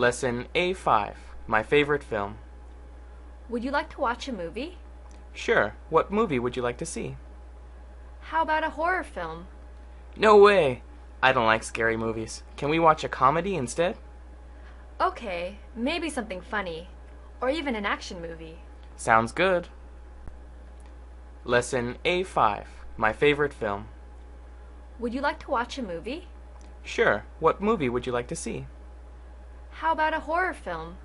Lesson A5, my favorite film. Would you like to watch a movie? Sure, what movie would you like to see? How about a horror film? No way! I don't like scary movies. Can we watch a comedy instead? Okay, maybe something funny, or even an action movie. Sounds good. Lesson A5, my favorite film. Would you like to watch a movie? Sure, what movie would you like to see? How about a horror film?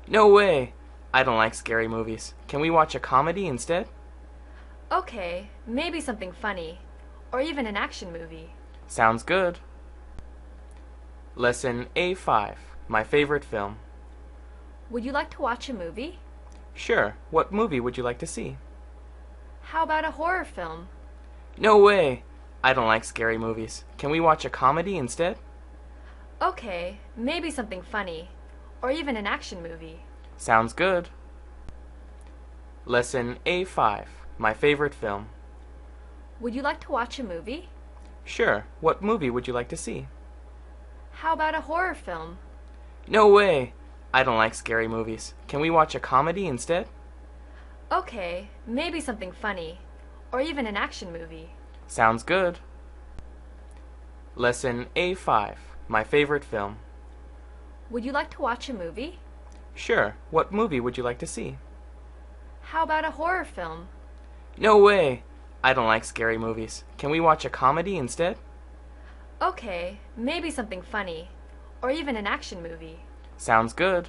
No way! I don't like scary movies. Can we watch a comedy instead? Okay, maybe something funny, or even an action movie. Sounds good. Lesson A5, my favorite film. Would you like to watch a movie? Sure, what movie would you like to see? How about a horror film? No way! I don't like scary movies. Can we watch a comedy instead? Okay, maybe something funny, or even an action movie. Sounds good. Lesson A5, my favorite film. Would you like to watch a movie? Sure, what movie would you like to see? How about a horror film? No way! I don't like scary movies. Can we watch a comedy instead? Okay, maybe something funny, or even an action movie. Sounds good. Lesson A5, my favorite film. Would you like to watch a movie? Sure, what movie would you like to see? How about a horror film? No way! I don't like scary movies. Can we watch a comedy instead? Okay, maybe something funny, or even an action movie. Sounds good.